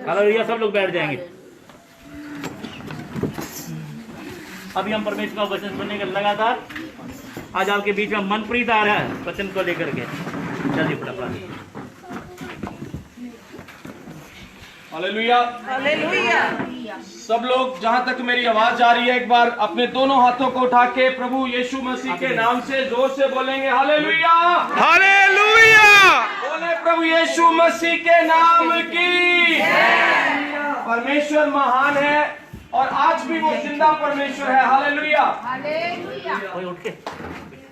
Hallelujah. सब लोग बैठ जाएंगे। अभी हम परमेश्वर का वचन सुनने का लगातार आज आपके बीच में मनप्रीत आ रहा है वचन को लेकर के। जल्दी फटाफट। Hallelujah hallelujah. सब लोग जहां तक मेरी आवाज आ रही है एक बार अपने दोनों हाथों को उठा के प्रभु यीशु मसीह के नाम से जोर से बोलेंगे हालेलुया हालेलुया। बोले प्रभु यीशु मसीह के नाम की। परमेश्वर महान है और आज भी वो जिंदा परमेश्वर है। Hallelujah hallelujah.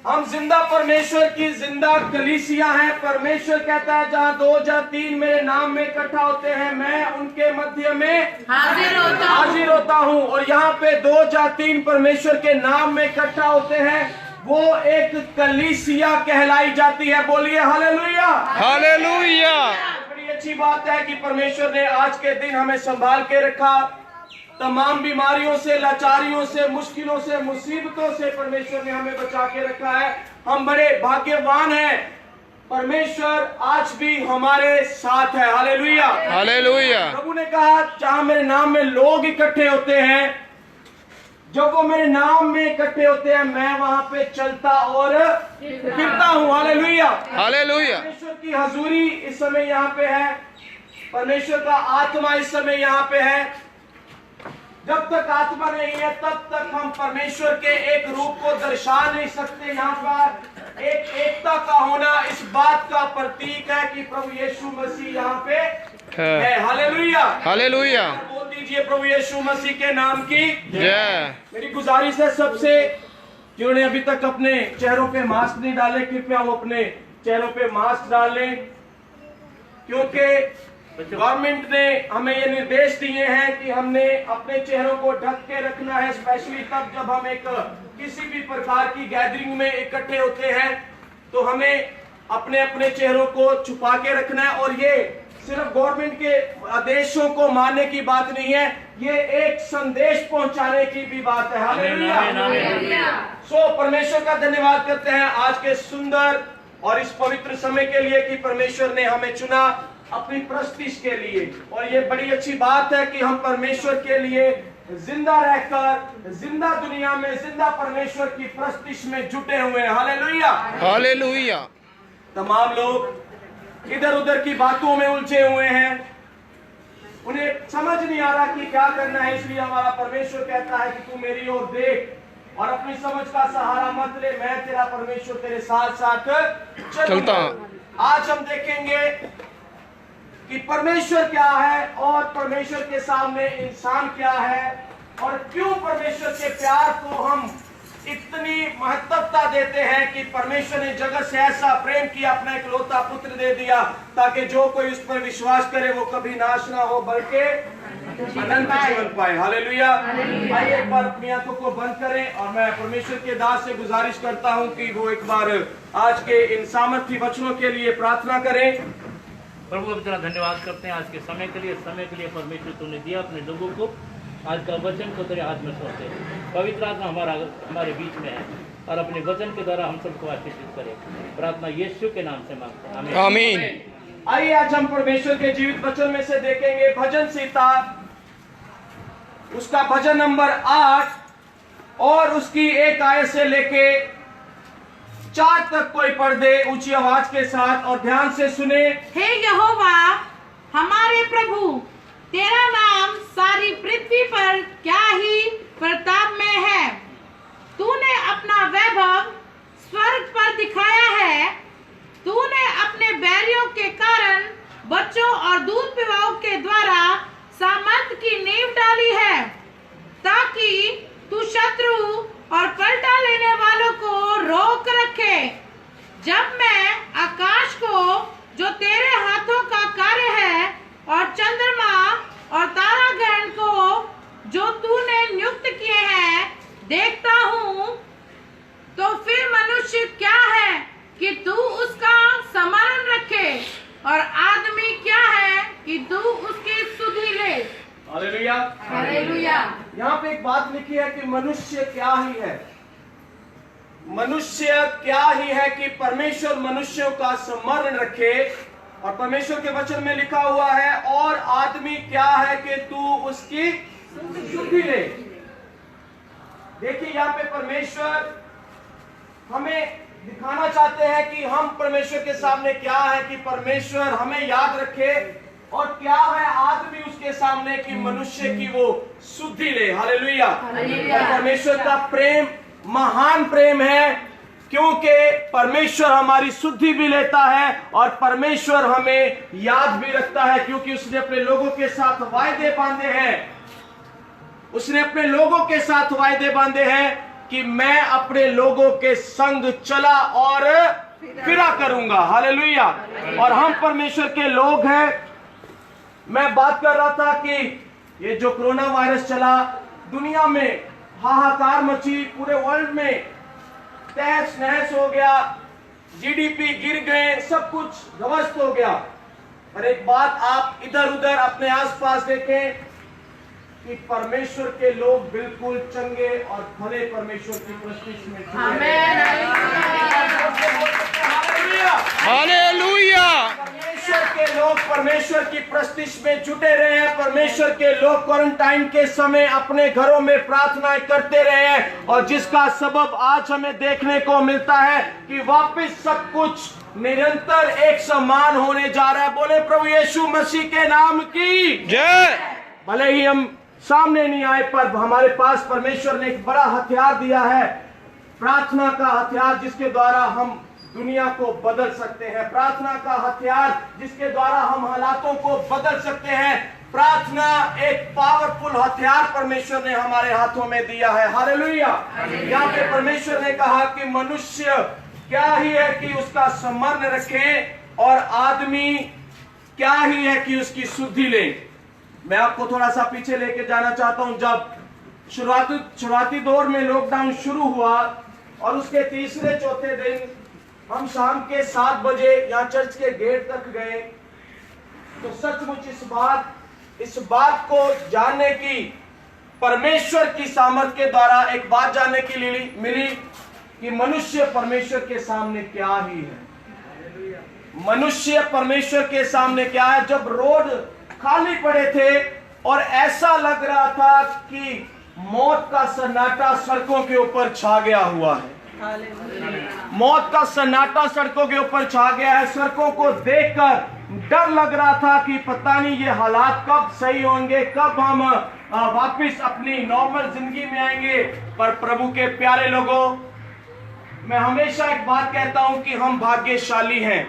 हम जिंदा परमेश्वर की जिंदा कलीसिया हैं। परमेश्वर कहता है जहाँ 2 या 3 मेरे नाम में इकट्ठा होते हैं मैं उनके मध्य में हाजिर होता हूँ। और यहाँ पे 2 या 3 परमेश्वर के नाम में इकट्ठा होते हैं वो एक कलीसिया कहलाई जाती है। बोलिए हालेलुया हालेलुया। बड़ी अच्छी बात है कि परमेश्वर ने आज के दिन हमें संभाल के रखा। तमाम बीमारियों से, लाचारियों से, मुश्किलों से, मुसीबतों से परमेश्वर ने हमें बचा के रखा है। हम बड़े भाग्यवान हैं। परमेश्वर आज भी हमारे साथ है। Hallelujah hallelujah. प्रभु ने कहा जहां मेरे नाम में लोग इकट्ठे होते हैं, जब वो मेरे नाम में इकट्ठे होते हैं मैं वहां पे चलता और फिरता हूँ। Hallelujah hallelujah. परमेश्वर की हजूरी इस समय यहाँ पे है। परमेश्वर का आत्मा इस समय यहाँ पे है। जब तक आत्मा नहीं है तब तक हम परमेश्वर के एक रूप को दर्शा नहीं सकते। यहाँ पर एक एकता का होना इस बात का प्रतीक है कि प्रभु यीशु मसीह यहाँ पे है। Hallelujah hallelujah. बोल दीजिए प्रभु यीशु मसीह के नाम की जय। मेरी गुजारिश है सबसे जिन्होंने अभी तक अपने चेहरों पे मास्क नहीं डाले कृपया वो अपने चेहरों पे मास्क डाल लें, क्योंकि गवर्नमेंट ने हमें ये निर्देश दिए हैं कि हमने अपने चेहरों को ढक के रखना है, स्पेशली तब जब हम एक किसी भी प्रकार की गैदरिंग में इकट्ठे होते हैं तो हमें अपने अपने चेहरों को छुपा के रखना है। और ये सिर्फ गवर्नमेंट के आदेशों को मानने की बात नहीं है, ये एक संदेश पहुंचाने की भी बात है। हालेलुया। सो परमेश्वर का धन्यवाद करते हैं आज के सुंदर और इस पवित्र समय के लिए कि परमेश्वर ने हमें चुना अपनी प्रस्तिश के लिए। और ये बड़ी अच्छी बात है कि हम परमेश्वर के लिए जिंदा रहकर जिंदा दुनिया में जिंदा परमेश्वर की प्रस्तिश में जुटे हुए हैं। Hallelujah, hallelujah. तमाम लोग इधर उधर की बातों में उलझे हुए हैं, उन्हें समझ नहीं आ रहा कि क्या करना है। इसलिए हमारा परमेश्वर कहता है कि तू मेरी ओर देख और अपनी समझ का सहारा मत ले, मैं तेरा परमेश्वर तेरे साथ साथ चलता। आज हम देखेंगे कि परमेश्वर क्या है और परमेश्वर के सामने इंसान क्या है और क्यों परमेश्वर के प्यार को हम इतनी महत्वता देते हैं कि परमेश्वर ने जगत से ऐसा प्रेम किया, अपना इकलौता पुत्र दे दिया ताकि जो कोई उस पर विश्वास करे वो कभी नाश ना हो बल्कि अनंत जीवन पाए। हालेलुया। आइए एक बार अपनी आंखों को बंद करें और मैं परमेश्वर के दास से गुजारिश करता हूं कि वो एक बार आज के इन सामर्थी वचनों के लिए प्रार्थना करें। प्रभु तेरा धन्यवाद करते हैं आज के समय के लिए परमेश्वर तूने दिया अपने लोगों को। आज का वचन को तेरे हाथ में सौंपते, पवित्र आत्मा हमारे बीच में है और अपने वचन के द्वारा हम सबको आशीषित करे। प्रार्थना यीशु के नाम से मांगते हैं, आमीन। आइए आज हम परमेश्वर के जीवित वचन में से देखेंगे भजन संहिता, उसका भजन नंबर 8 और उसकी 1 आयत से लेके 4 तक कोई पढ़ दे ऊंची आवाज के साथ और ध्यान से सुने। हे यहोवा हमारे प्रभु, तेरा नाम सारी पृथ्वी पर क्या ही प्रताप में है। तूने अपना वैभव स्वर्ग पर दिखाया है। तूने अपने बैरियों के कारण बच्चों और दूध पिवाओं के द्वारा सामर्थ की नींव डाली है, ताकि तू शत्रु और पलटा लेने वालों को रोक रखे। जब मैं आकाश को जो तेरे हाथों का कार्य है और चंद्रमा और तारागण को जो तूने नियुक्त किए हैं देखता हूँ, तो फिर मनुष्य क्या है कि तू उसका स्मरण रखे और आदमी क्या है कि तू उसकी सुधि ले। Hallelujah, hallelujah. यहाँ पे एक बात लिखी है कि मनुष्य क्या ही है। मनुष्य क्या ही है कि परमेश्वर मनुष्यों का स्मरण रखे। और परमेश्वर के वचन में लिखा हुआ है और आदमी क्या है कि तू उसकी सुधि ले। देखिए यहाँ पे परमेश्वर हमें दिखाना चाहते हैं कि हम परमेश्वर के सामने क्या है कि परमेश्वर हमें याद रखे और क्या है आदमी उसके सामने कि मनुष्य की वो सुधि ले। हालेलुया। परमेश्वर का प्रेम महान प्रेम है क्योंकि परमेश्वर हमारी सुधि भी लेता है और परमेश्वर हमें याद भी रखता है, क्योंकि उसने अपने लोगों के साथ वायदे बांधे हैं। उसने अपने लोगों के साथ वायदे बांधे हैं कि मैं अपने लोगों के संग चला और फिरा करूंगा। हालेलुया। और हम परमेश्वर के लोग हैं। मैं बात कर रहा था कि ये जो कोरोना वायरस चला, दुनिया में हाहाकार मची, पूरे वर्ल्ड में तहस नहस हो गया, जीडीपी गिर गए, सब कुछ ध्वस्त हो गया। पर एक बात आप इधर उधर अपने आसपास देखें कि परमेश्वर के लोग बिल्कुल चंगे और भले परमेश्वर की प्रस्तिश में हालेलुया। परमेश्वर के लोग परमेश्वर की प्रस्तिश में जुटे रहे हैं। परमेश्वर के लोग क्वारंटाइन के समय अपने घरों में प्रार्थनाएं करते रहे हैं और जिसका सबब आज हमें देखने को मिलता है कि वापस सब कुछ निरंतर एक समान होने जा रहा है। बोले प्रभु यीशु मसीह के नाम की जय। भले ही हम सामने नहीं आए पर हमारे पास परमेश्वर ने एक बड़ा हथियार दिया है, प्रार्थना का हथियार, जिसके द्वारा हम दुनिया को बदल सकते हैं। प्रार्थना का हथियार जिसके द्वारा हम हालातों को बदल सकते हैं। प्रार्थना एक पावरफुल हथियार परमेश्वर ने हमारे हाथों में दिया है। हालेलुया। यहाँ पे परमेश्वर ने कहा कि मनुष्य क्या ही है कि उसका स्मरण रखे और आदमी क्या ही है कि उसकी सुधि ले। मैं आपको थोड़ा सा पीछे लेके जाना चाहता हूं। जब शुरुआती दौर में लॉकडाउन शुरू हुआ और उसके तीसरे चौथे दिन हम शाम के 7 बजे यहाँ चर्च के गेट तक गए, तो सचमुच इस बात को जानने की, परमेश्वर की सामर्थ के द्वारा एक बात जानने की मिली कि मनुष्य परमेश्वर के सामने क्या ही है। मनुष्य परमेश्वर के सामने क्या है, जब रोड खाली पड़े थे और ऐसा लग रहा था कि मौत का सन्नाटा सड़कों के ऊपर छा गया हुआ है। मौत का सन्नाटा सड़कों के ऊपर छा गया है। सड़कों को देखकर डर लग रहा था कि पता नहीं ये हालात कब सही होंगे, कब हम वापस अपनी नॉर्मल जिंदगी में आएंगे। पर प्रभु के प्यारे लोगों, मैं हमेशा एक बात कहता हूं कि हम भाग्यशाली हैं।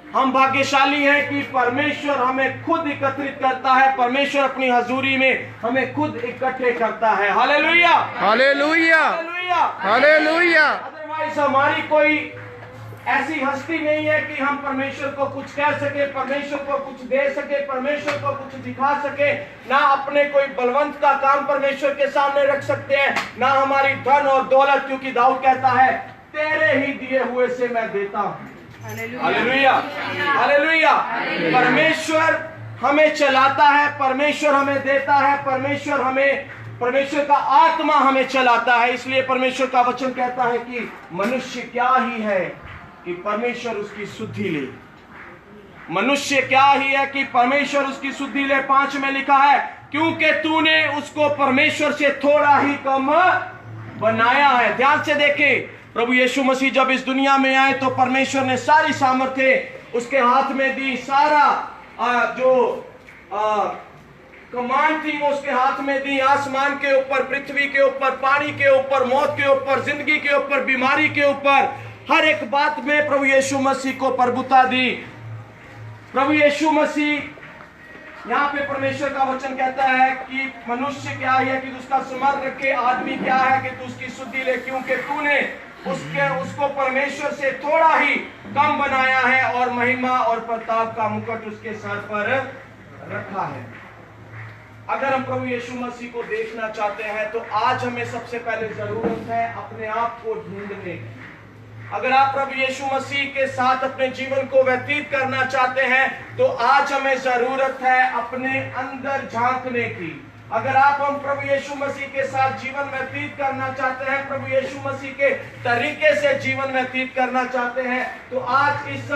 हम भाग्यशाली हैं कि परमेश्वर हमें खुद एकत्रित करता है। परमेश्वर अपनी हजूरी में हमें खुद इकट्ठे करता है। Hallelujah, hallelujah, hallelujah, hallelujah. Otherwise हमारी कोई ऐसी हस्ती नहीं है कि हम परमेश्वर को कुछ कह सके, परमेश्वर को कुछ दे सके, परमेश्वर को कुछ दिखा सके। ना अपने कोई बलवंत का काम परमेश्वर के सामने रख सकते हैं, ना हमारी धन और दौलत, क्योंकि दाऊद कहता है तेरे ही दिए हुए से मैं देता हूं। Hallelujah, hallelujah. परमेश्वर हमें चलाता है, परमेश्वर हमें देता है, परमेश्वर का आत्मा हमें चलाता है। इसलिए परमेश्वर का वचन कहता है कि मनुष्य क्या ही है कि परमेश्वर उसकी सुधि ले। मनुष्य क्या ही है कि परमेश्वर उसकी सुधि ले। 5 में लिखा है, क्योंकि तूने उसको परमेश्वर से थोड़ा ही कम बनाया है। ध्यान से देखें, प्रभु यीशु मसीह जब इस दुनिया में आए तो परमेश्वर ने सारी सामर्थ्य उसके हाथ में दी। सारा जो कमान थी वो उसके हाथ में दी। आसमान के ऊपर, पृथ्वी के ऊपर, पानी के ऊपर, मौत के ऊपर, जिंदगी के ऊपर, बीमारी के ऊपर, हर एक बात में प्रभु यीशु मसीह को प्रभुता दी। प्रभु यीशु मसीह, यहाँ पे परमेश्वर का वचन कहता है कि मनुष्य क्या है कि उसका स्मरण रखे, आदमी क्या है कि तू उसकी सुधि ले, क्योंकि तूने उसको परमेश्वर से थोड़ा ही कम बनाया है और महिमा और प्रताप का मुकुट उसके सर पर रखा है। अगर हम प्रभु यीशु मसीह को देखना चाहते हैं तो आज हमें सबसे पहले जरूरत है अपने आप को ढूंढने की। अगर आप प्रभु यीशु मसीह के साथ अपने जीवन को व्यतीत करना चाहते हैं तो आज हमें जरूरत है अपने अंदर झांकने की। अगर आप हम प्रभु यीशु मसीह के साथ जीवन व्यतीत करना चाहते हैं, प्रभु यीशु मसीह के तरीके से जीवन व्यतीत करना चाहते हैं, तो आज इस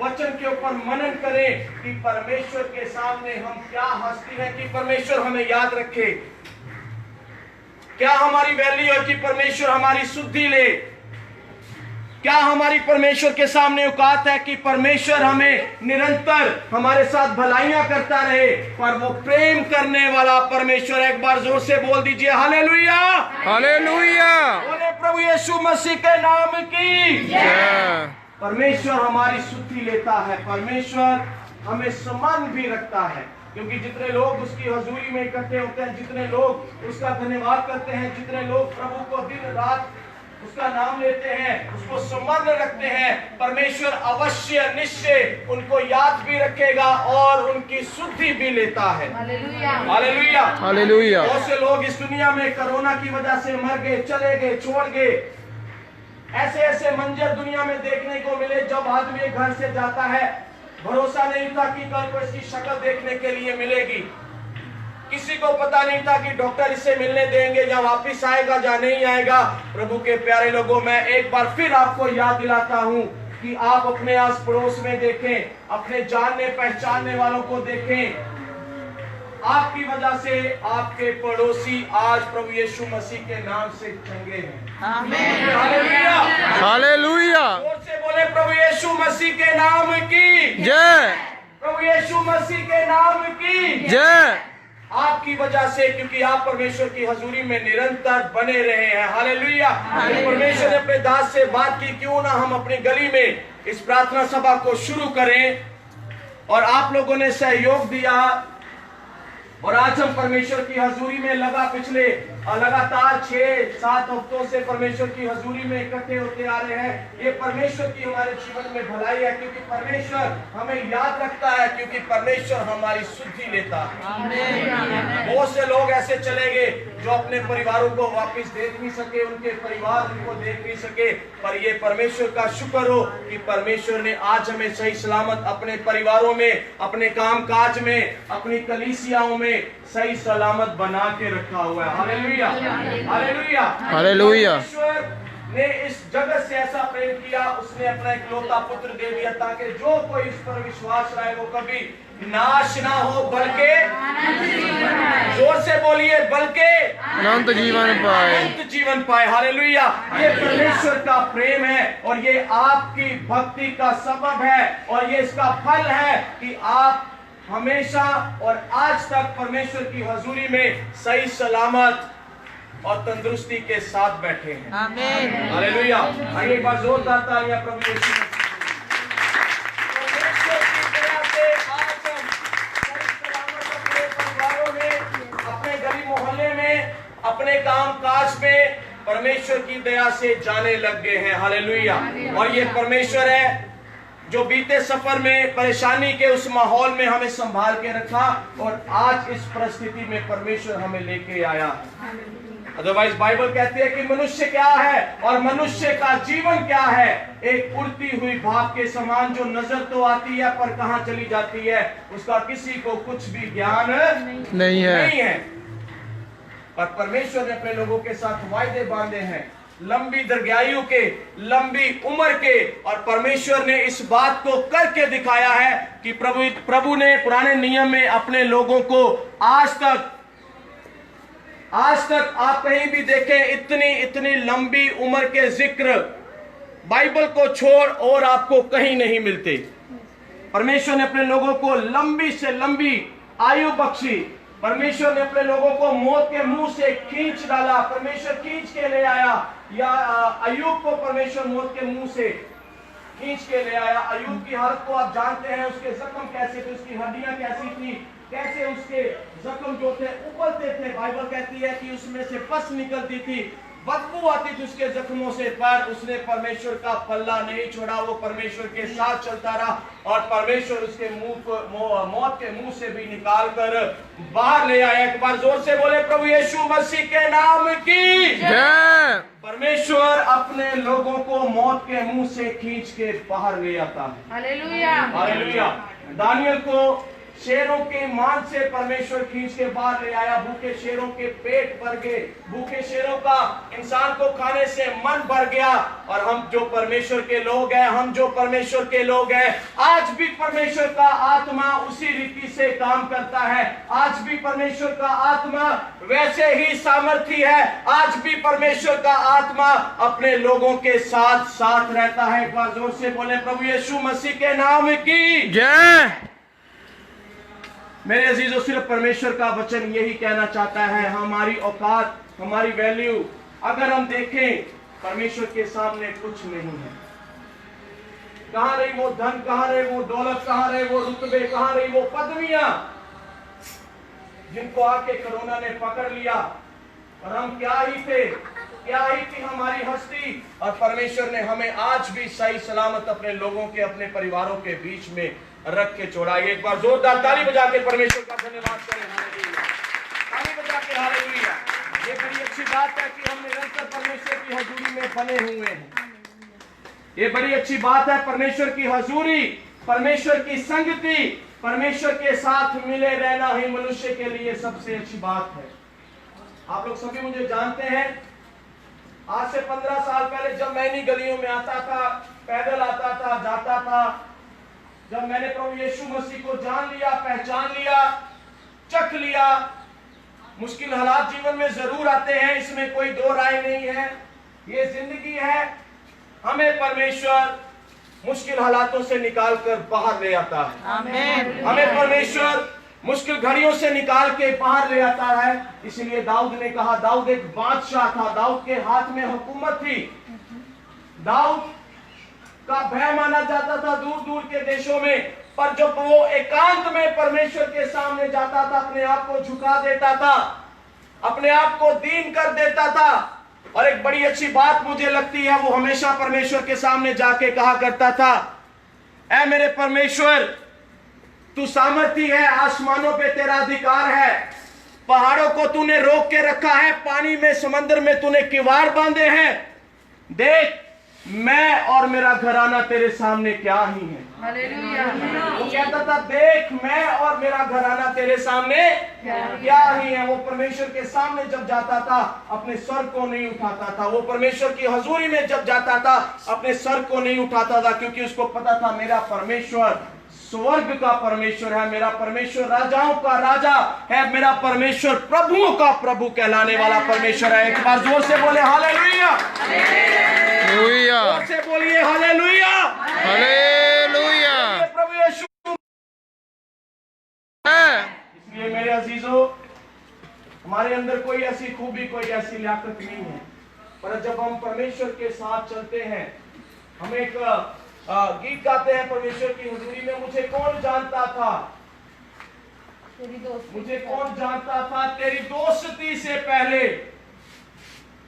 वचन के ऊपर मनन करें कि परमेश्वर के सामने हम क्या हस्ती है कि परमेश्वर हमें याद रखे। क्या हमारी वैल्यू है कि परमेश्वर हमारी सुधि ले। क्या हमारी परमेश्वर के सामने औकात है कि परमेश्वर हमें निरंतर हमारे साथ भलाइयां करता रहे, पर वो प्रेम करने वाला परमेश्वर। एक बार जोर से बोल दीजिए हालेलुया, हालेलुया। बोले प्रभु यीशु मसीह के नाम की जय। परमेश्वर हमारी सुधि लेता है, परमेश्वर हमें सम्मान भी रखता है, क्योंकि जितने लोग उसकी हजूरी में इकट्ठे होते हैं, जितने लोग उसका धन्यवाद करते हैं, जितने लोग प्रभु को दिन रात उसका नाम लेते हैं, उसको सम्मान रखते हैं, परमेश्वर अवश्य निश्चय उनको याद भी रखेगा और उनकी सुधि भी लेता है। Hallelujah, hallelujah, hallelujah. बहुत से लोग इस दुनिया में कोरोना की वजह से मर गए, चले गए, छोड़ गए। ऐसे ऐसे मंजर दुनिया में देखने को मिले। जब आदमी घर से जाता है, भरोसा नहीं था कि कल को इसकी शक्ल देखने के लिए मिलेगी। किसी को पता नहीं था कि डॉक्टर इसे मिलने देंगे या वापिस आएगा या नहीं आएगा। प्रभु के प्यारे लोगों, मैं एक बार फिर आपको याद दिलाता हूं कि आप अपने आस पड़ोस में देखें, अपने जानने पहचानने वालों को देखें। आपकी वजह से आपके पड़ोसी आज प्रभु यीशु मसीह के नाम से चंगे हैं। आमीन, हालेलुया, हालेलुया। जोर से बोले प्रभु यीशु मसीह के नाम की जय, प्रभु यीशु मसीह के नाम की जय। आपकी वजह से, क्योंकि आप परमेश्वर की हजूरी में निरंतर बने रहे हैं। हालेलुया। परमेश्वर ने अपने दास से बात की, क्यों ना हम अपनी गली में इस प्रार्थना सभा को शुरू करें, और आप लोगों ने सहयोग दिया और आज हम परमेश्वर की हजूरी में पिछले लगातार 6-7 हफ्तों से परमेश्वर की हजूरी में इकट्ठे होते आ रहे हैं। ये परमेश्वर की हमारे जीवन में भलाई है, क्योंकि परमेश्वर हमें याद रखता है, क्योंकि परमेश्वर हमारी सुधि लेता है। बहुत से लोग ऐसे चले गए जो अपने परिवारों को वापस देख नहीं सके, उनके परिवार उनको देख नहीं सके, पर ये परमेश्वर का शुक्र हो कि परमेश्वर ने आज हमें सही सलामत अपने परिवारों में, अपने काम काज में, अपनी कलीसियाओं में सही सलामत बना के रखा हुआ है। Hallelujah, hallelujah, hallelujah. परमेश्वर ने इस जगत से ऐसा प्रेम किया, उसने अपना इकलौता पुत्र दे दिया ताकि जो कोई इस पर विश्वास रहे वो कभी नाश ना हो बल्कि, जोर से बोलिए, बल्कि अनंत जीवन पाए। अनंत जीवन पाए। हालेलुया। ये परमेश्वर का प्रेम है और ये आपकी भक्ति का सबब है और ये इसका फल है कि आप हमेशा और आज तक परमेश्वर की हजूरी में सही सलामत और तंदुरुस्ती के साथ बैठे हैं। आमीन। हालेलुया। आइए एक बार जोरदार तालियां प्रभु यीशु मसीह। परमेश्वर की दया से आज हम सही सलामत अपने परिवारों में, अपने गली मोहल्ले में, अपने काम काज में परमेश्वर की दया से जाने लग गए हैं। हालेलुया। और ये परमेश्वर है जो बीते सफर में परेशानी के उस माहौल में हमें संभाल के रखा और आज इस परिस्थिति में परमेश्वर हमें लेके आया। अदरवाइज बाइबल कहती है कि मनुष्य क्या है और मनुष्य का जीवन क्या है, एक उड़ती हुई भाप के समान जो नजर तो आती है पर कहां चली जाती है, उसका किसी को कुछ भी ज्ञान नहीं है। पर परमेश्वर ने अपने लोगों के साथ वायदे बांधे हैं, लंबी दीर्घायु के, लंबी उम्र के, और परमेश्वर ने इस बात को करके दिखाया है कि प्रभु ने पुराने नियम में अपने लोगों को आज तक आप कहीं भी देखें इतनी लंबी उम्र के जिक्र बाइबल को छोड़ और आपको कहीं नहीं मिलते। परमेश्वर ने अपने लोगों को लंबी से लंबी आयु बख्शी, परमेश्वर ने अपने लोगों को मौत के मुंह से खींच डाला, परमेश्वर खींच के ले आया, या अय्यूब को परमेश्वर मौत के मुंह से खींच के ले आया। अय्यूब की हालत को आप जानते हैं, उसके जख्म कैसे थे, उसकी हड्डियां कैसी थी, कैसे उसके जख्म जो थे उबलते थे। बाइबल कहती है कि उसमें से पस निकलती थी, बदबू आती थी उसके जख्मों से, पर उसने परमेश्वर का पल्ला नहीं छोड़ा, वो परमेश्वर के साथ चलता रहा और परमेश्वर उसके मौत के मुंह से भी निकाल कर बाहर ले आया। एक बार जोर से बोले प्रभु यीशु मसीह के नाम की जय। परमेश्वर अपने लोगों को मौत के मुंह से खींच के बाहर ले आता है। हालेलुया। हालेलुया। दानियल को शेरों के मान से परमेश्वर खींच के बाहर ले आया, भूखे शेरों के पेट भर गए, भूखे शेरों का इंसान को खाने से मन भर गया। और हम जो परमेश्वर के लोग हैं, आज भी परमेश्वर का आत्मा उसी रीति से काम करता है, आज भी परमेश्वर का आत्मा वैसे ही सामर्थी है, आज भी परमेश्वर का आत्मा अपने लोगों के साथ साथ रहता है। एक बार जोर से बोले प्रभु यीशु मसीह के नाम की जय। मेरे अजीजों, सिर्फ परमेश्वर का वचन यही कहना चाहता है, हमारी औकात, हमारी वैल्यू अगर हम देखें, परमेश्वर के सामने कुछ नहीं है। कहां रही वो धन, कहां रही वो दौलत, कहां रहे वो रुतबे, कहां रही वो पदवियां जिनको आके कोरोना ने पकड़ लिया। और हम क्या ही थे, क्या ही थी हमारी हस्ती, और परमेश्वर ने हमें आज भी सही सलामत अपने लोगों के, अपने परिवारों के बीच में रख के छोड़ाइए। एक बार जोरदार ताली बजा के परमेश्वर का धन्यवाद करें। हालेलुया। ताली बजा के हालेलुया। ये बड़ी अच्छी बात है कि हम निरंतर परमेश्वर की हजूरी में बने हुए हैं। ये बड़ी अच्छी बात है, परमेश्वर की हजूरी, परमेश्वर की संगति, परमेश्वर के साथ मिले रहना ही मनुष्य के लिए सबसे अच्छी बात है। आप लोग सभी मुझे जानते हैं, आज से 15 साल पहले जब मैं इन्हीं गलियों में आता था, पैदल आता था, जाता था, जब मैंने प्रभु यीशु मसीह को जान लिया, पहचान लिया, चख लिया, मुश्किल हालात जीवन में जरूर आते हैं, इसमें कोई दो राय नहीं है, ये जिंदगी है। हमें परमेश्वर मुश्किल हालातों से निकालकर बाहर ले आता है। आमीन। हमें परमेश्वर मुश्किल घड़ियों से निकाल के बाहर ले आता है। इसलिए दाऊद ने कहा, दाऊद एक बादशाह था, दाऊद के हाथ में हुकूमत थी, दाऊद का भय माना जाता था दूर दूर के देशों में, पर जब वो एकांत में परमेश्वर के सामने जाता था, अपने आप को झुका देता था, अपने आप को दीन कर देता था। और एक बड़ी अच्छी बात मुझे लगती है, वो हमेशा परमेश्वर के सामने जाके कहा करता था, ऐ मेरे परमेश्वर, तू सामर्थी है, आसमानों पे तेरा अधिकार है, पहाड़ों को तूने रोक के रखा है, पानी में, समंदर में तूने किवाड़ बांधे हैं, देख मैं और मेरा घराना तेरे सामने क्या ही है। वो कहता था देख मैं और मेरा घराना तेरे सामने क्या ही है। वो परमेश्वर के सामने जब जाता था अपने सर को नहीं उठाता था। वो परमेश्वर की हजूरी में जब जाता था अपने सर को नहीं उठाता था, क्योंकि उसको पता था मेरा परमेश्वर स्वर्ग का परमेश्वर है, मेरा परमेश्वर राजाओं का राजा है, मेरा परमेश्वर प्रभुओं का प्रभु कहलाने वाला परमेश्वर है। एक बार जोर से बोले हालेलुया, जोर से बोलिए हालेलुया, हालेलुया। प्रभु यीशु। इसलिए मेरे अजीजों, हमारे अंदर कोई ऐसी खूबी, कोई ऐसी लियाकत नहीं है, पर जब हम परमेश्वर के साथ चलते हैं, हम एक गीत गाते हैं परमेश्वर की हुजूरी में, मुझे कौन जानता था, मुझे कौन जानता था तेरी दोस्ती से पहले,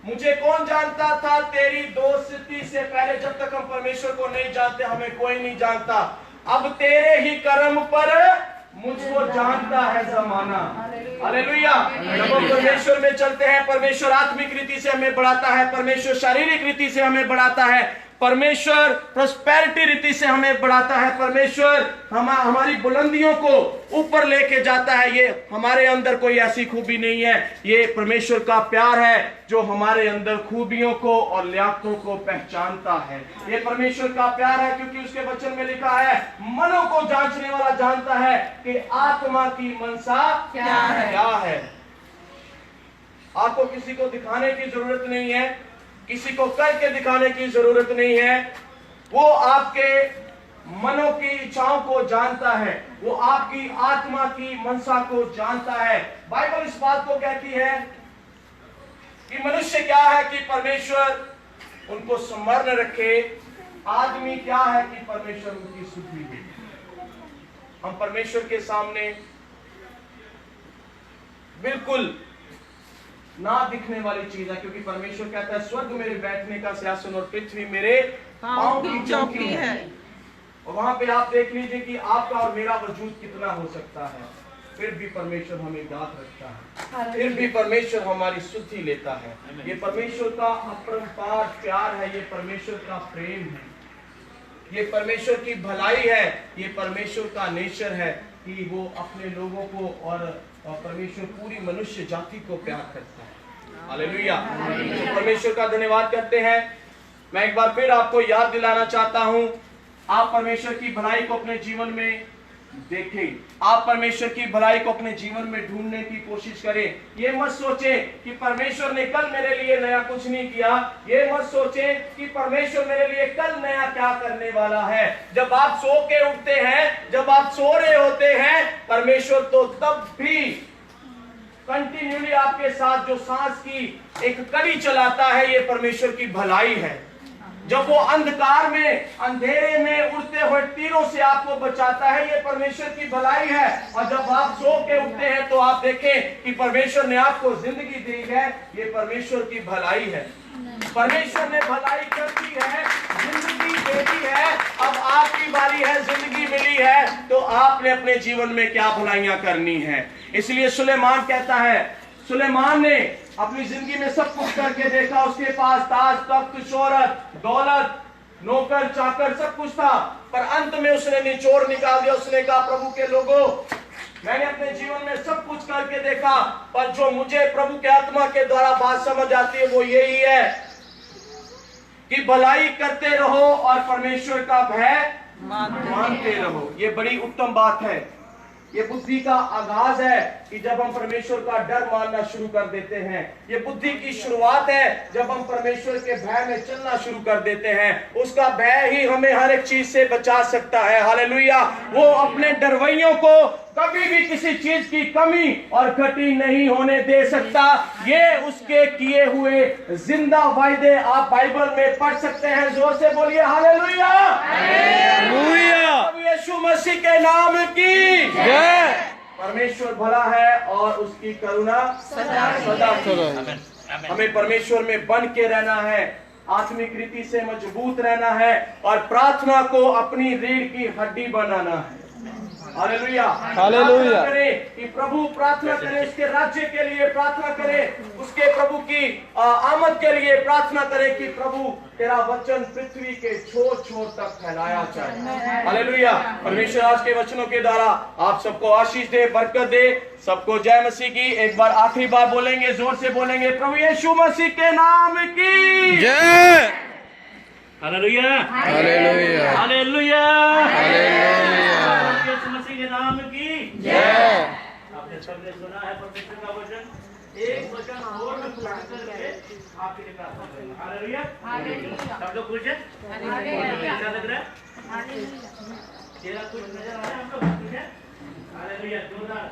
मुझे कौन जानता था तेरी दोस्ती से पहले। जब तक हम परमेश्वर को नहीं जानते हमें कोई नहीं जानता। अब तेरे ही कर्म पर मुझको जानता है जमाना। हालेलुया। जब हम परमेश्वर में चलते हैं, परमेश्वर आत्मिक रीति से हमें बढ़ाता है, परमेश्वर शारीरिक रीति से हमें बढ़ाता है, परमेश्वर प्रोस्पेरिटी रीति से हमें बढ़ाता है, परमेश्वर हमारी बुलंदियों को ऊपर लेके जाता है। ये हमारे अंदर कोई ऐसी खूबी नहीं है, ये परमेश्वर का प्यार है जो हमारे अंदर खूबियों को और लियाकतों को पहचानता है। ये परमेश्वर का प्यार है, क्योंकि उसके वचन में लिखा है मनों को जांचने वाला जानता है कि आत्मा की मनसा क्या है। आपको किसी को दिखाने की जरूरत नहीं है, किसी को करके दिखाने की जरूरत नहीं है। वो आपके मनों की इच्छाओं को जानता है, वो आपकी आत्मा की मनसा को जानता है। बाइबल इस बात को कहती है कि मनुष्य क्या है कि परमेश्वर उनको स्मरण रखे, आदमी क्या है कि परमेश्वर उनकी सुधि दे। हम परमेश्वर के सामने बिल्कुल ना दिखने वाली चीज है, क्योंकि परमेश्वर कहता है स्वर्ग मेरे बैठने का सिंहासन और पृथ्वी मेरे पांव की चौकी है। और वहां पे आप देख लीजिए कि आपका और मेरा वजूद कितना हो सकता है, फिर भी परमेश्वर हमें याद रखता है, फिर भी परमेश्वर हमारी सुधि लेता है। ये परमेश्वर का अपरंपार प्यार है, ये परमेश्वर का प्रेम है, ये परमेश्वर की भलाई है, ये परमेश्वर का नेचर है कि वो अपने लोगों को और परमेश्वर पूरी मनुष्य जाति को प्यार करता है। हालेलुया। तो परमेश्वर का धन्यवाद करते हैं। मैं एक बार फिर आपको याद दिलाना चाहता हूं, आप परमेश्वर की भलाई को अपने जीवन में देखें, आप परमेश्वर की भलाई को अपने जीवन में ढूंढने की कोशिश करें। ये मत सोचें कि परमेश्वर ने कल मेरे लिए नया कुछ नहीं किया, ये मत सोचें कि परमेश्वर मेरे लिए कल नया क्या करने वाला है। जब आप सो के उठते हैं, जब आप सो रहे होते हैं, परमेश्वर तो तब भी कंटिन्यूली आपके साथ जो सांस की एक कड़ी चलाता है, ये परमेश्वर की भलाई है। जब वो अंधकार में, अंधेरे में उड़ते हुए तीरों से आपको बचाता है, ये परमेश्वर की भलाई है। और जब आप सो के उठते हैं तो आप देखें कि परमेश्वर ने आपको जिंदगी दी है, ये परमेश्वर की भलाई है। परमेश्वर ने भलाई कर दी है, जिंदगी दे दी है, अब आपकी बारी है, जिंदगी मिली है तो आपने अपने जीवन में क्या भलाइयां करनी है। इसलिए सुलेमान कहता है, सुलेमान ने अपनी जिंदगी में सब कुछ करके देखा, उसके पास ताज तख्त शोहरत दौलत नौकर चाकर सब कुछ था, पर अंत में उसने निचोड़ निकाल दिया। उसने कहा प्रभु के लोगों, मैंने अपने जीवन में सब कुछ करके देखा, पर जो मुझे प्रभु के आत्मा के द्वारा बात समझ आती है वो यही है कि भलाई करते रहो और परमेश्वर का भय मानते रहो। ये बड़ी उत्तम बात है, ये बुद्धि का आगाज है कि जब हम परमेश्वर का डर मानना शुरू कर देते हैं। ये बुद्धि की शुरुआत है जब हम परमेश्वर के भय में चलना शुरू कर देते हैं। उसका भय ही हमें हर एक चीज से बचा सकता है। हालेलुया। वो अपने डरवैयों को कभी भी किसी चीज की कमी और घटी नहीं होने दे सकता। ये उसके किए हुए जिंदा वायदे आप बाइबल में पढ़ सकते हैं। जोर से बोलिए हालेलुया, हालेलुया। यीशु मसीह के नाम की जय। परमेश्वर भला है और उसकी करुणा सदा हमें परमेश्वर में बन के रहना है, आत्मिक रीति से मजबूत रहना है और प्रार्थना को अपनी रीढ़ की हड्डी बनाना है। Hallelujah hallelujah. करें कि प्रभु, प्रार्थना करें उसके राज्य के लिए, प्रार्थना करें उसके प्रभु की आमद के लिए, प्रार्थना करें कि प्रभु तेरा वचन पृथ्वी के छोर छोर तक फैलाया जाए। हालेलुया। परमेश्वर आज के वचनों के द्वारा आप सबको आशीष दे, बरकत दे। सबको जय मसीह की। एक बार आखिरी बार बोलेंगे, जोर से बोलेंगे, प्रभु यीशु मसीह के नाम की जय। Hallelujah hallelujah hallelujah hallelujah. यीशु मसीह के नाम की जय। आपने सबने सुना है परमेश्वर का वचन। एक वचन और मैं पूरा करके आपके लिए प्रार्थना करूंगा। Hallelujah hallelujah. सब लोग खुश हैं? हालेलुया। अच्छा लग रहा है? हालेलुया। तेरा कुछ नजर आ रहा है? हम लोग खुश हैं? हालेलुया। जोरदार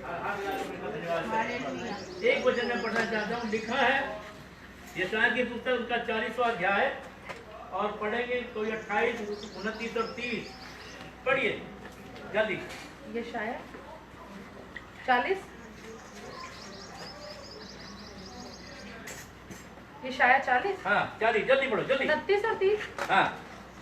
हाथ लगा के उनका धन्यवाद। एक वचन मैं पढ़ना चाहता हूँ। लिखा है यशायाह की पुस्तक उसका 40वां अध्याय, और पढ़ेंगे कोई 28, 29 और 30। पढ़िए जल्दी। यशायाह 40, यशायाह 40, हाँ जल्दी पढ़ो जल्दी। 29 और 30। हाँ,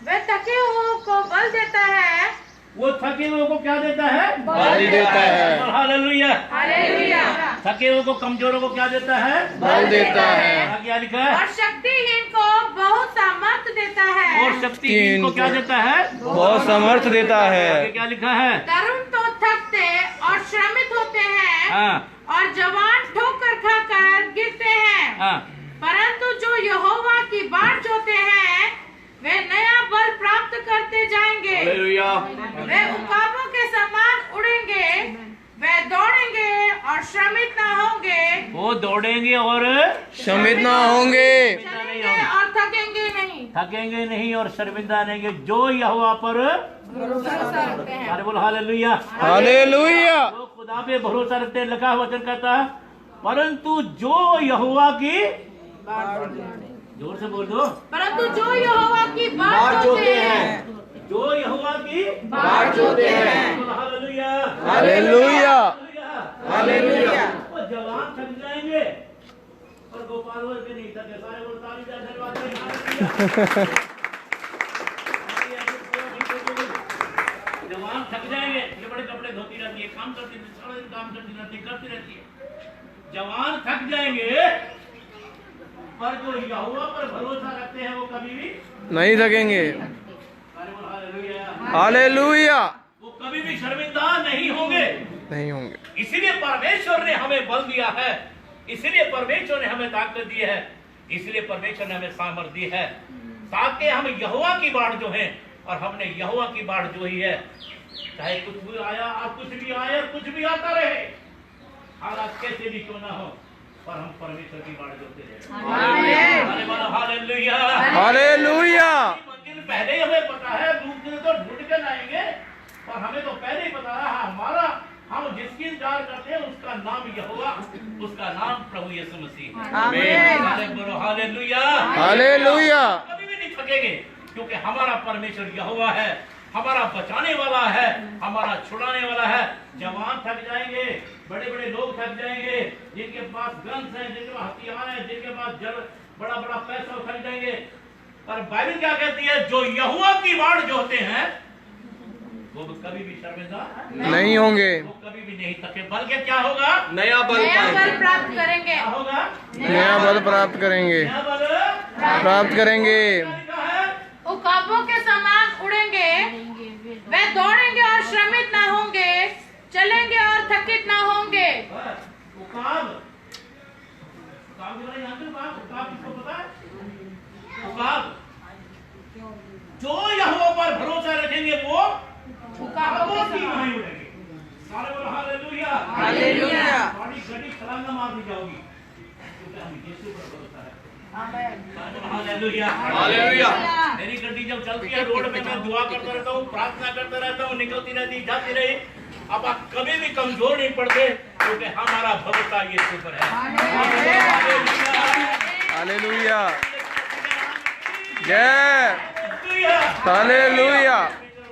वह थके हुओं को बल देता है। वो थके हुए को क्या देता है? बल देता है। हालेलुया। हालेलुया। थके हुए को, कमजोरों को क्या देता है? बल देता है। यहाँ क्या लिखा है? और शक्तिहीन को बहुत सामर्थ देता है। और शक्तिहीन को क्या देता है? बहुत समर्थ देता है। आगे क्या लिखा है? तरुण तो थकते और श्रमित होते हैं, हाँ और जवान ठोकर खाकर गिरते हैं, हाँ। परंतु जो यहोवा की बाट जोते हैं वे नया बल प्राप्त करते जाएंगे। हालेलुया। वे उकाबों के समान उड़ेंगे, वे दौड़ेंगे और श्रमित न होंगे, वो दौड़ेंगे और श्रमित ना होंगे। चलेंगे और थकेंगे नहीं। थकेंगे नहीं और शर्मिंदा नहीं, जो यहोवा पर भरोसा रखते हैं। अरे बोल हालेलुया। हालेलुया। जो खुदा पे भरोसा रखते हैं, लिखा वचन कहता है, परंतु जो यहोवा की, जोर से बोल दो, परंतु जो यहोवा की बाट जोते हैं, जो यहोवा की बाट जोते हैं। Hallelujah hallelujah hallelujah. वो जवान थक जाएंगे और गोपाल वर्ग नहीं थके। सारे बोल ताली धन्यवाद। जवान थक जाएंगे, ये बड़े कपड़े धोती रहती है, काम करती रहती है, सारा दिन काम करती रहती है। जवान थक जाएंगे, पर जो यहोवा पर भरोसा रखते हैं वो कभी भी नहीं थकेंगे। हालेलुया। हालेलुया। वो कभी भी शर्मिंदा नहीं होंगे। नहीं होंगे। इसीलिए परमेश्वर ने हमें बल दिया है, इसीलिए परमेश्वर ने हमें ताकत दी है, इसलिए परमेश्वर ने हमें सामर्थ दी है, ताकि हम यहोवा की बाट जो है, और हमने यहोवा की बाट जो ही है, चाहे कुछ भी आया और कुछ भी आए और कुछ भी आता रहे, हालात कैसे भी क्यों ना हो, पर हम परमेश्वर की बाट जोते रहे। Hallelujah hallelujah. मंजिल पहले ही हमें पता है, दूसरे तो ढूंढ के लाएंगे, पर हमें तो पहले ही पता है हमारा, हम जिसकी इंतजार करते हैं उसका नाम यहोवा, उसका नाम प्रभु यीशु मसीह। आमीन। Hallelujah hallelujah. कभी भी नहीं थकेंगे, क्योंकि हमारा परमेश्वर यहोवा है, हमारा बचाने वाला है, हमारा छुड़ाने वाला है। जवान थक जाएंगे, बड़े बड़े लोग थक जाएंगे, जिनके पास गन्स हैं, जिनके पास हथियार हैं, जिनके पास बड़ा बड़ा पैसा थक जाएंगे, पर बाइबल क्या कहती है? जो यहोवा की बाट जोते हैं वो कभी भी शर्मिंदा नहीं होंगे। वो कभी भी नहीं थके, बल्कि क्या होगा? नया बल प्राप्त करेंगे। क्या होगा? नया बल प्राप्त करेंगे। नया बल प्राप्त करेंगे। लिखा है, उकाबों के समान उड़ेंगे, वे दौड़ेंगे और श्रमित ना होंगे, चलेंगे और थकित ना होंगे। उकाब, उकाब के बारे में जानते हो? उकाब किसको पता है? उकाब जो यहोवा पर भरोसा रखेंगे वो उकाबों की नहीं उड़ेंगे। सारे बोलो हालेलुया हालेलुया। बड़ी गड़ी छलांग मार दी जाओगी, क्योंकि हम यीशु पर भरोसा रखते हैं। Hallelujah hallelujah. मेरी गड्डी जब चलती है रोड पे, मैं दुआ करता रहता हूँ, प्रार्थना करता रहता हूँ, निकलती रहती, जाती रही। अब आप कभी भी कमजोर नहीं पड़ते, क्योंकि हमारा भरोसा यीशु पर है। हालेलुया। जय। हालेलुया।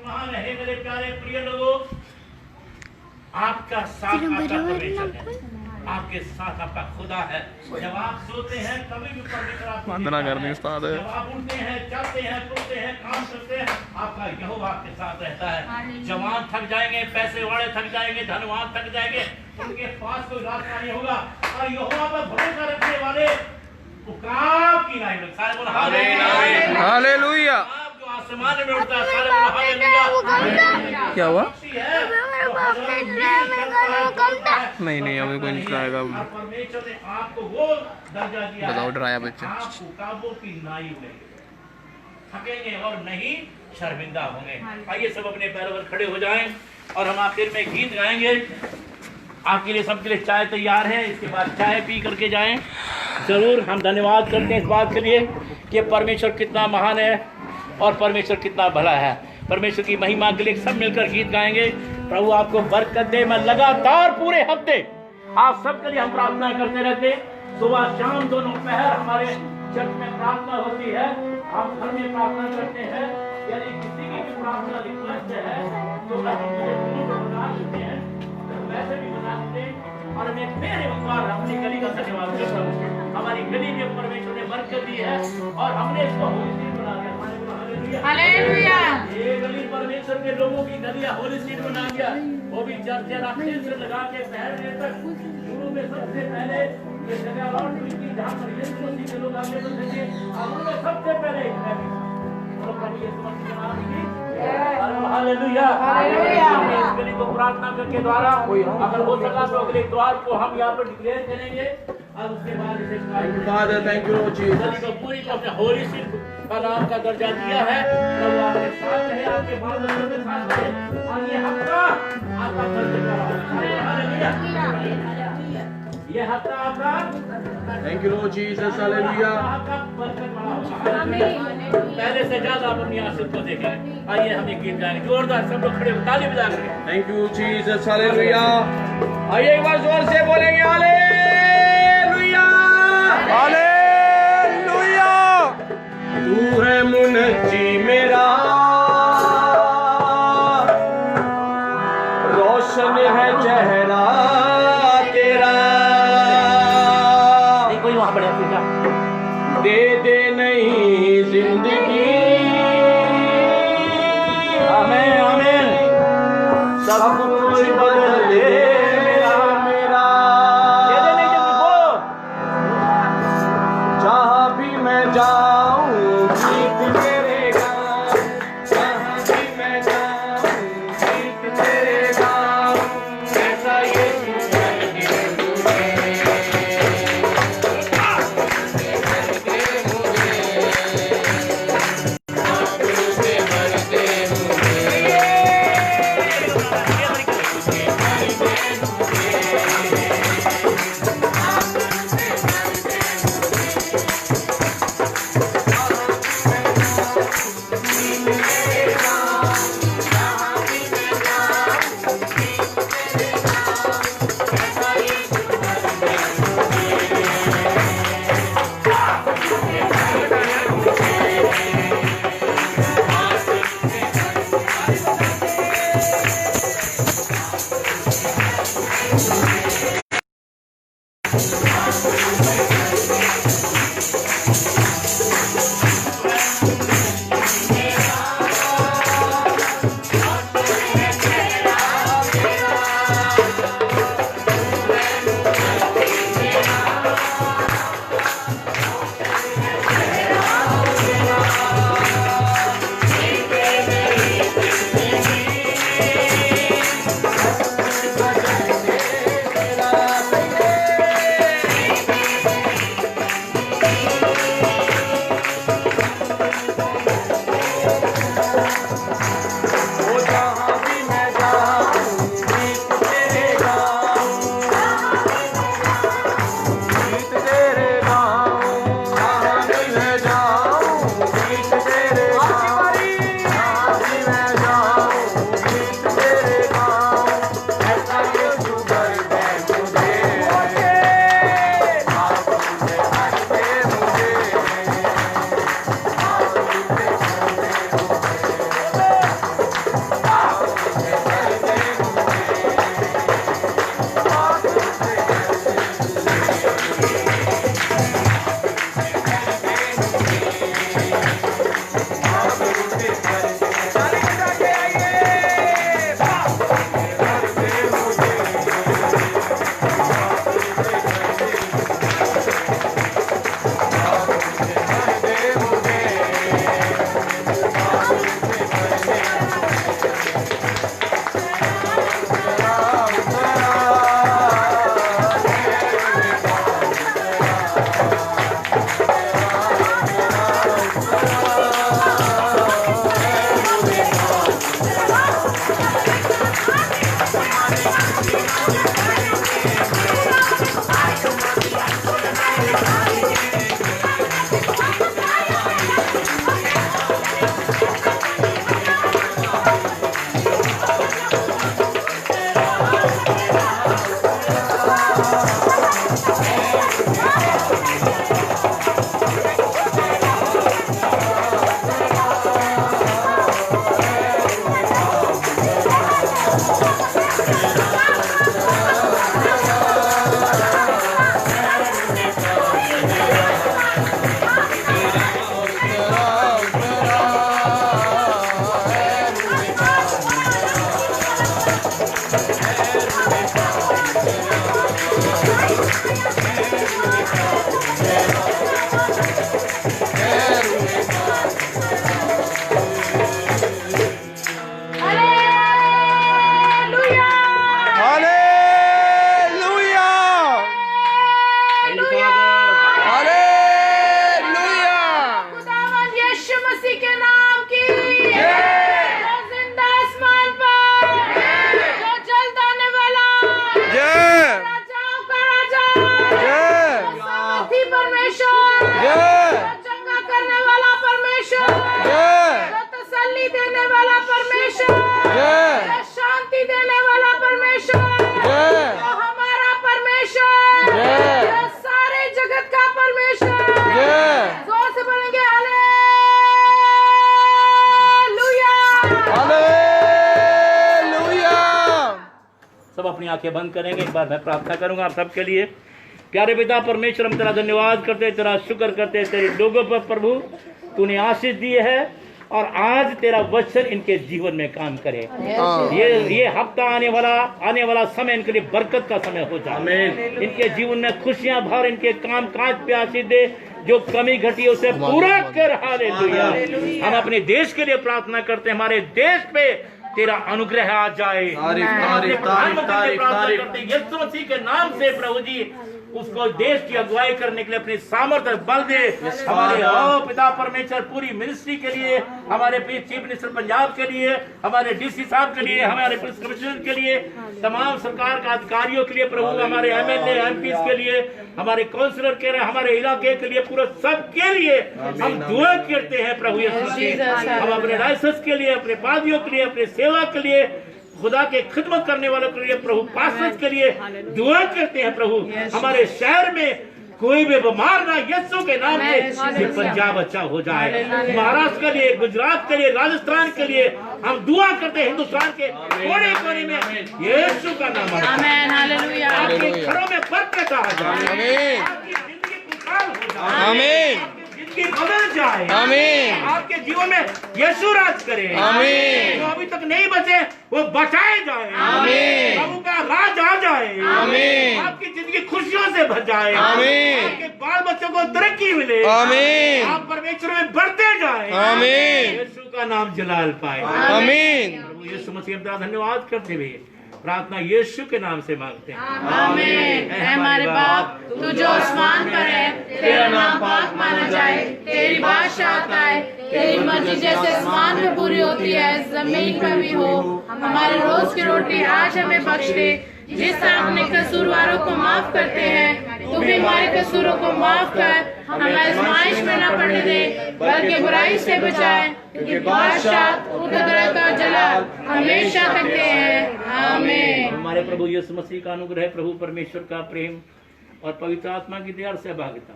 महान है मेरे प्यारे प्रिय लोगों, आपका साथ आपका परमेश्वर है। आपके साथ आपका खुदा है। जब आप सोते हैं कभी भी परमेश्वर आपको वंदना दिखता करनी है। उस्ताद। जब आप उठते हैं, चलते हैं, फिरते हैं, काम करते हैं, आपका यहोवा आपके साथ रहता है। जवान थक जाएंगे, पैसे वाले थक जाएंगे, धनवान थक जाएंगे, उनके पास कोई रास्ता नहीं होगा। और यहोवा पर भरोसा रखने वाले उकाब की नहीं मिलता। सारे बोलो हालेलुया। हालेलुया। आप जो आसमान में उड़ता है, सारे बोलो हालेलुया। क्या हुआ? नहीं नहीं, अभी कोई नहीं चलाएगा। और परमेश्वर ने आपको वो दर्जा दिया है। बताओ, डराया बच्चा। आप उकाबों की नाई में थकेंगे और नहीं शर्मिंदा होंगे। आइए सब अपने पैरों पर खड़े हो जाएं और हम आखिर में गीत गाएंगे। आपके लिए सबके लिए चाय तैयार है, इसके बाद चाय पी करके जाएं। जरूर हम धन्यवाद करते हैं इस बात के लिए कि परमेश्वर कितना महान है और परमेश्वर कितना भला है। परमेश्वर की महिमा के लिए सब मिलकर गीत गाएंगे। प्रभु आपको बरकत दे। मैं लगातार पूरे हफ्ते आप सबके लिए हम प्रार्थना करते रहते, सुबह शाम दोनों पहर हमारे चर्च में प्रार्थना होती है। हम घर में प्रार्थना करते हैं। यदि किसी की भी प्रार्थना रिक्वेस्ट है तो बता देते हैं, वैसे भी बता देते हैं। और मैं फिर एक बार अपनी गली का धन्यवाद करता हूँ। हमारी गली में परमेश्वर ने बरकत दी है और हमने इसको होली सीट बना दिया। हालेलुया। ये गली परमेश्वर के लोगों की गली होली सीट बना दिया। वो भी चर्च रास्ते से लगा के पहले तक शुरू में सबसे पहले ये जगह लॉन्च हुई थी जहाँ पर यीशु मसीह के लोग आगे बढ़ते थे। और उन्होंने सबसे पहले हालेलुया इस गली को प्रार्थना करके द्वारा अगर हो सका तो अगले द्वार को हम यहाँ पर डिक्लेयर करेंगे और उसके बाद इसे Father, thank you, Lord Jesus. गली को पूरी को अपने होली सीट का नाम का दर्जा दिया है। तो आपके साथ रहे, आपके बाल बच्चों के साथ रहे और ये हफ्ता आपका बरकत का होगा। हालेलुया। ये हफ्ता आपका Thank you, Lord Jesus. Hallelujah. आपका बरकत वाला होगा। पहले से ज्यादा आप अपनी आशीष को देखें। आइए हम एक गीत गाएंगे जोरदार, सब लोग खड़े हो ताली बजा करके। Thank you, Jesus. Hallelujah. आइए एक बार जोर से बोलेंगे हालेलुया। हालेलुया। तू है मुनज्जी मेरा, रोशन है चेहरा तेरा। कोई वहां बड़े पूजा दे दे नहीं जिंदगी। आमीन आमीन। सब कुछ बदल दे मेरा। दे दे नहीं जिंदगी बोलो। जहाँ भी मैं जाऊँ गीत तेरे गाऊं, जहाँ भी मैं जाऊँ गीत तेरे गाऊं। ऐसा यीशु सब अपनी आंखें बंद करेंगे। एक बार मैं प्रार्थना करूंगा आप सबके लिए। प्यारे पिता परमेश्वर, हम तेरा धन्यवाद करते, तेरा शुक्र करते तेरे लोगों पर प्रभु तूने आशीष दी है और आज तेरा वचन इनके जीवन में काम करे। ये हफ्ता आने वाला समय इनके लिए बरकत का समय हो जाए। इनके जीवन में खुशियां भर, इनके काम काज पे आशीष दे, जो कमी घटी उसे पूरा कर। हालेलुया। हम अपने देश के लिए प्रार्थना करते हैं, हमारे देश पे तेरा अनुग्रह आ जाए। यीशु मसीह के नाम से प्रभु जी उसको देश की अगुवाई करने के लिए अपनी सामर्थ्य बल दे। हमारे पिता परमेश्वर पूरी मिनिस्ट्री के लिए, हमारे चीफ मिनिस्टर पंजाब के लिए, हमारे डीसी साहब के लिए, हमारे पुलिस कमिश्नर के लिए, तमाम सरकार का अधिकारियों के लिए प्रभु, हमारे एमएलए एमपी के लिए, हमारे काउंसलर के लिए, हमारे इलाके के लिए, पूरे सब के लिए हम दुआ करते हैं प्रभु यीशु मसीह। हम अपने राइसस के लिए, अपने पादियों के लिए, अपने सेवा के लिए, खुदा के खिदमत करने वालों के लिए प्रभु, पास्टर्स के लिए दुआ करते हैं प्रभु। हमारे शहर में कोई भी बीमार ना, यीशु के नाम से पंजाब अच्छा हो जाए। महाराष्ट्र के लिए, गुजरात के लिए, राजस्थान के लिए हम दुआ करते हैं। हिंदुस्तान के कोने कोने में यीशु का नाम आपके घरों में बरकत आ जाए, आपकी जिंदगी खुशहाल हो जाए, आमीन। जिंदगी बदल जाए, आमीन। आपके जीवन में यीशु राज करे, आमीन। जो अभी तक नहीं बचे वो बचाए जाए, आमीन। प्रभु का राज आ जाए, आमीन। आपकी जिंदगी खुशियों से भर जाए, आमीन। आपके बाल बच्चों को तरक्की मिले, आमीन। आप परमेश्वर में बढ़ते जाए, आमीन। यीशु का नाम जलाल पाए। आमीन। प्रभु यीशु मसीह का धन्यवाद करते हुए प्रार्थना यीशु के नाम से मांगते हैं। आमीन। ऐ हमारे बाप, तू जो आसमान पर है, तेरा नाम पाक माना जाए, तेरी बादशाहत आए, तेरी मर्जी जैसे आसमान में पूरी होती है जमीन पर भी हो। हमारे रोज की रोटी आज हमें बख्श दे, जिस तरह अपने कसूरवारों को माफ करते हैं, तू भी हमारे कसूरों को माफ कर। हमें आजमाइश में न पड़ने दे, बल्कि बुराई से बचाए, क्योंकि बादशाह, कुदरत और जलाल हमेशा तक हैं। आमीन। हमारे प्रभु यीशु मसीह का अनुग्रह, प्रभु परमेश्वर का प्रेम और पवित्र आत्मा की दया से भागिता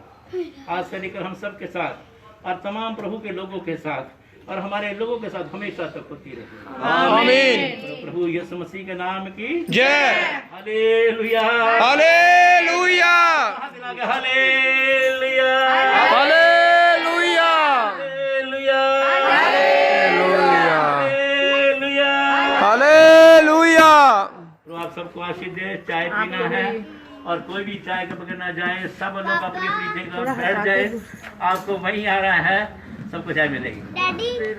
आज से लेकर हम सब के साथ और तमाम प्रभु के लोगों के साथ और हमारे लोगों के साथ हमेशा तक होती रहे। आमीन। प्रभु यीशु मसीह के नाम की जय। Hallelujah. Hallelujah. Hallelujah. Hallelujah. Hallelujah. Hallelujah. Hallelujah. तो आप सबको आशीष दे। चाय पीना है और कोई भी चाय के बगैर ना जाए, सब लोग अपनी अपनी जगह बैठ जाए। आपको वहीं आ रहा है, सबको चाय मिलेगी।